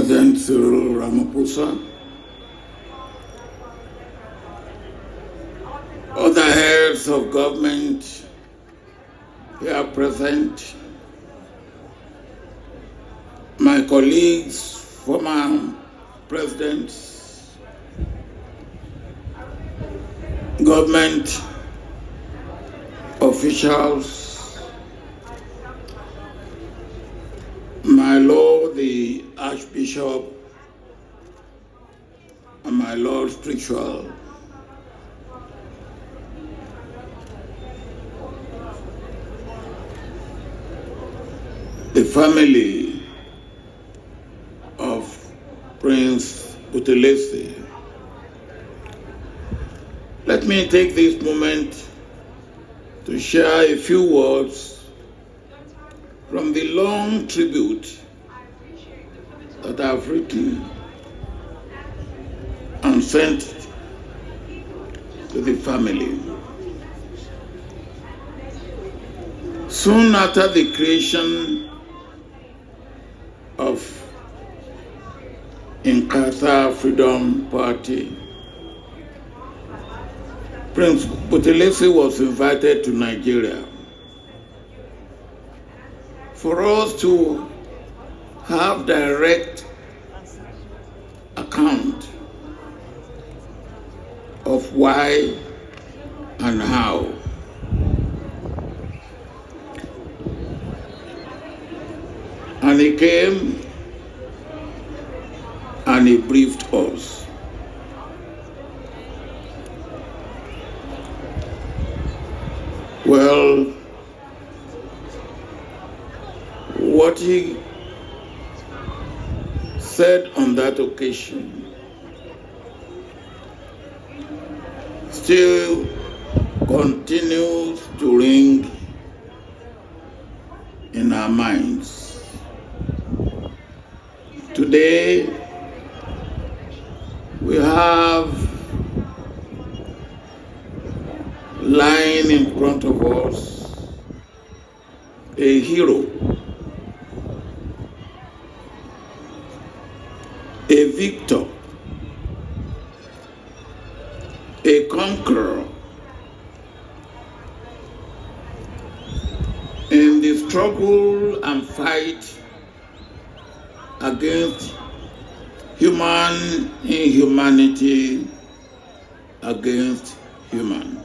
President Cyril Ramaphosa, other heads of government here present, my colleagues, former presidents, government officials, my Lord the Archbishop, and my Lord Spiritual, the family of Prince Buthelezi. Let me take this moment to share a few words from the long tribute that I've written and sent to the family. Soon after the creation of Inkatha Freedom Party, Prince Buthelezi was invited to Nigeria for us to have direct account of why and how. And he came and he briefed us. Well, what he said on that occasion still continues to ring in our minds. Today, we have lying in front of us a hero, a victor, a conqueror in the struggle and fight against human inhumanity, against human.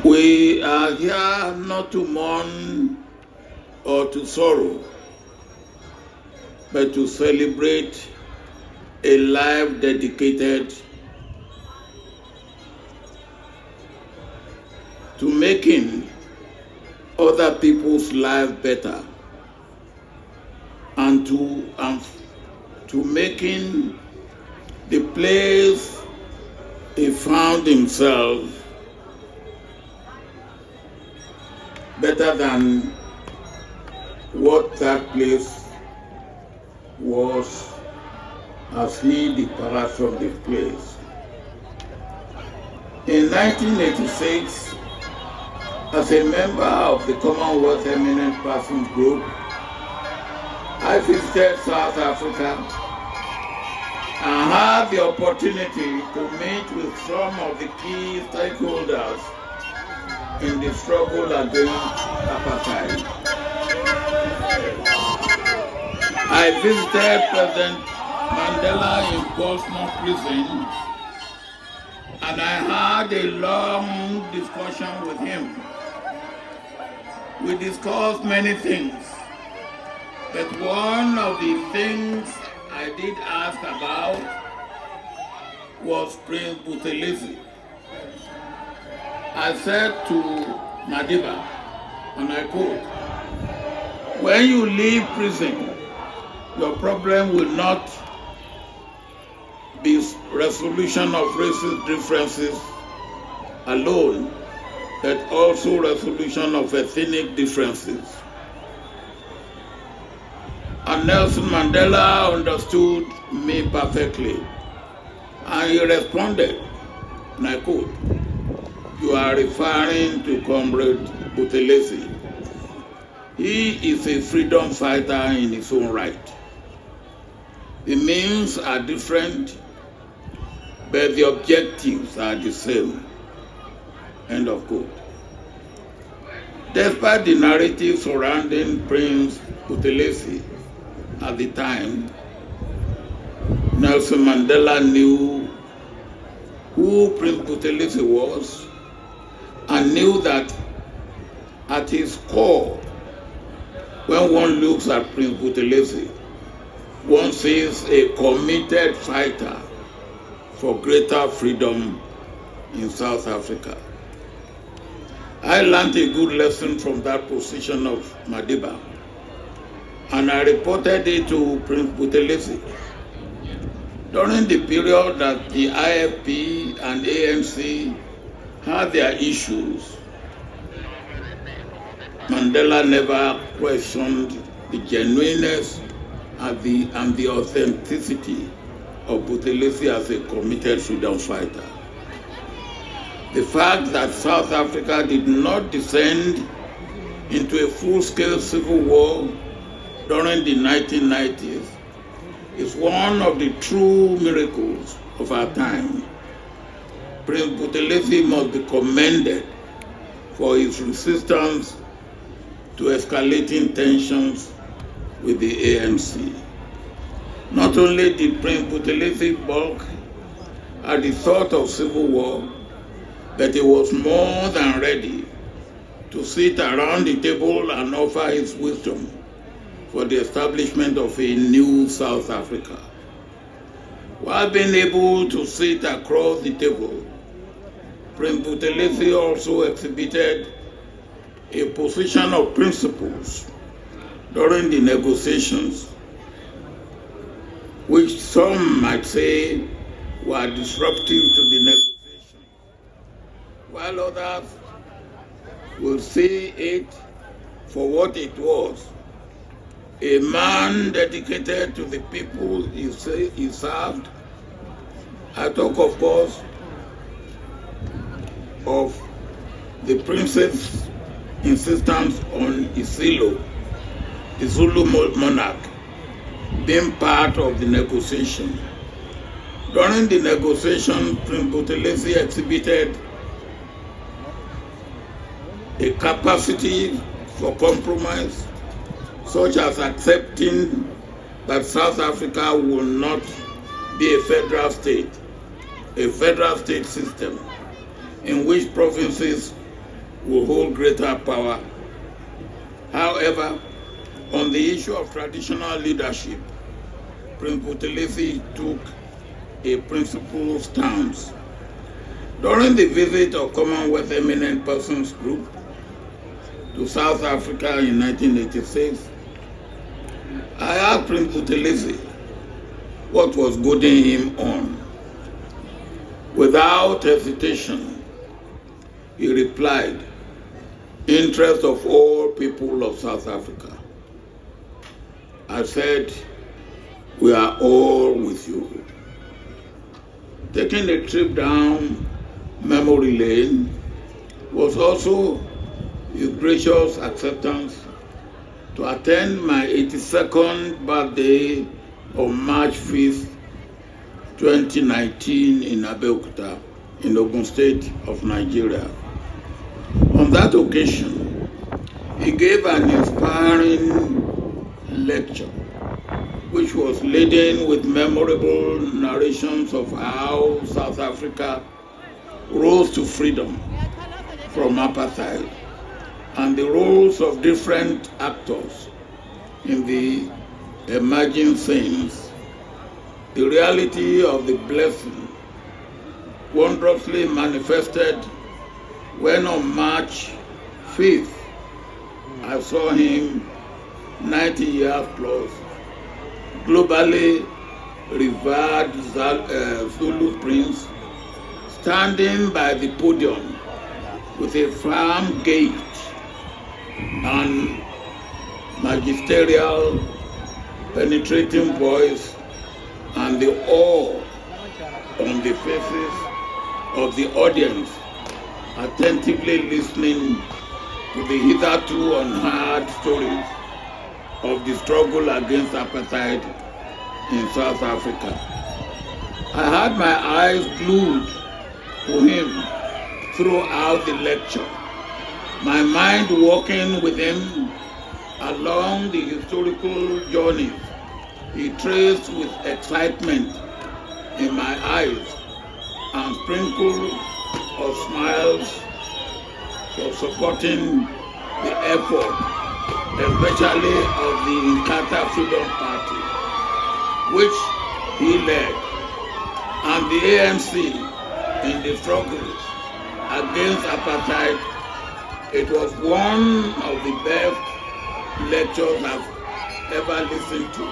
We are here not to mourn or to sorrow, but to celebrate a life dedicated to making other people's lives better and to making the place he found himself better than what that place was as he departed from the place. In 1986, as a member of the Commonwealth Eminent Persons Group, I visited South Africa and had the opportunity to meet with some of the key stakeholders in the struggle against apartheid. I visited President Mandela in Portsmouth Prison, and I had a long discussion with him. We discussed many things, but one of the things I did ask about was Prince Buthelezi. I said to Madiba, and I quote, "When you leave prison, your problem will not be resolution of racist differences alone, but also resolution of ethnic differences." And Nelson Mandela understood me perfectly, and he responded, and I quote, "You are referring to Comrade Buthelezi." He is a freedom fighter in his own right. The means are different, but the objectives are the same. End of quote. Despite the narrative surrounding Prince Buthelezi at the time, Nelson Mandela knew who Prince Buthelezi was and knew that at his core, when one looks at Prince Buthelezi, one sees a committed fighter for greater freedom in South Africa. I learned a good lesson from that position of Madiba, and I reported it to Prince Buthelezi. During the period that the IFP and ANC had their issues, Mandela never questioned the genuineness and the authenticity of Buthelezi as a committed freedom fighter. The fact that South Africa did not descend into a full-scale civil war during the 1990s is one of the true miracles of our time. Prince Buthelezi must be commended for his resistance to escalating tensions with the ANC. Not only did Prince Buthelezi balk at the thought of civil war, but he was more than ready to sit around the table and offer his wisdom for the establishment of a new South Africa. While being able to sit across the table, Prince Buthelezi also exhibited a position of principles during the negotiations, which some might say were disruptive to the negotiations, while others will see it for what it was: a man dedicated to the people he served. I talk, of course, of the prince's insistence on Isilo, the Zulu monarch, being part of the negotiation. During the negotiation, Prince Buthelezi exhibited a capacity for compromise, such as accepting that South Africa will not be a federal state system in which provinces will hold greater power. However, on the issue of traditional leadership, Prince Buthelezi took a principled stance. During the visit of Commonwealth Eminent Persons Group to South Africa in 1986, I asked Prince Buthelezi what was goading him on. Without hesitation, he replied, "Interest of all people of South Africa." I said, "We are all with you." Taking a trip down memory lane was also his gracious acceptance to attend my 82nd birthday on March 5th, 2019 in Abeokuta, in Ogun State of Nigeria. On that occasion, he gave an inspiring lecture, which was laden with memorable narrations of how South Africa rose to freedom from apartheid and the roles of different actors in the emerging scenes. The reality of the blessing wondrously manifested when on March 5th, I saw him, 90 years plus, globally revered Zulu prince, standing by the podium with a firm gait and magisterial, penetrating voice, and the awe on the faces of the audience, attentively listening to the hitherto unheard stories of the struggle against apartheid in South Africa. I had my eyes glued to him throughout the lecture, my mind walking with him along the historical journeys he traced with excitement in my eyes and sprinkle of smiles for supporting the effort, especially of the Inkatha Freedom Party, which he led, and the ANC in the struggle against apartheid. It was one of the best lectures I've ever listened to,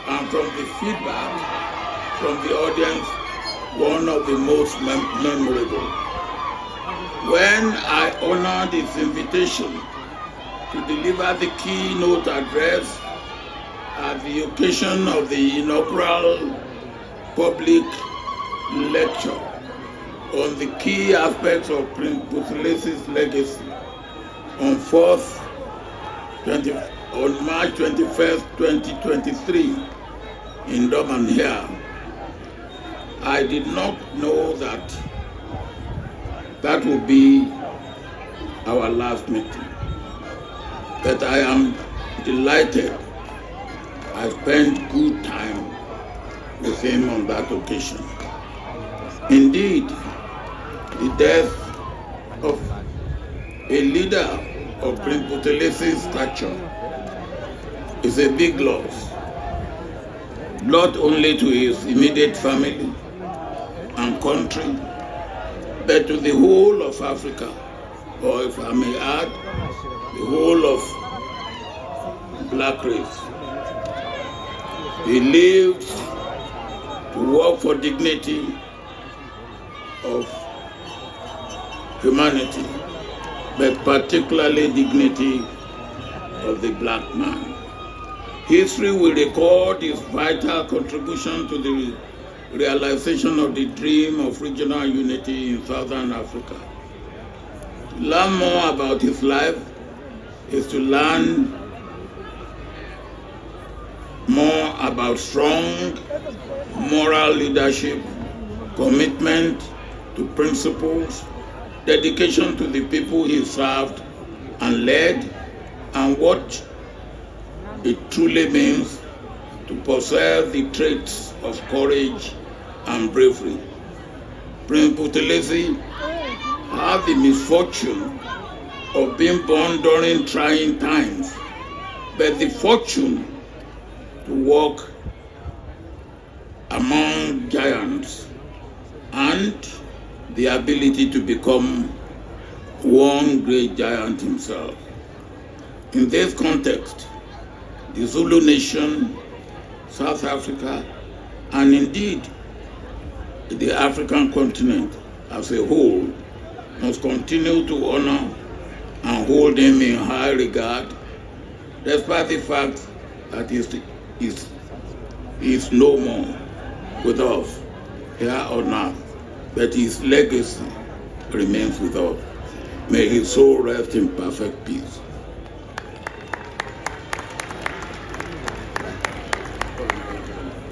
and from the feedback from the audience, one of the most memorable. When I honored his invitation to deliver the keynote address at the occasion of the inaugural public lecture on the key aspects of Prince Buthelezi's legacy on March 21st, 2023 in Durban here, I did not know that would be our last meeting. But I am delighted I spent good time with him on that occasion. Indeed, the death of a leader of Prince Buthelezi's stature is a big loss, not only to his immediate family and country, but to the whole of Africa, or if I may add, the whole of black race. He lived to work for dignity of humanity, but particularly dignity of the black man. History will record his vital contribution to the realization of the dream of regional unity in Southern Africa. To learn more about his life is to learn more about strong moral leadership, commitment to principles, dedication to the people he served and led, and what it truly means to possess the traits of courage and bravery. Prince Buthelezi had the misfortune of being born during trying times, but the fortune to walk among giants and the ability to become one great giant himself. In this context, the Zulu nation, South Africa, and indeed the African continent as a whole must continue to honor and hold him in high regard, despite the fact that he is no more with us here on earth, but his legacy remains with us. May his soul rest in perfect peace.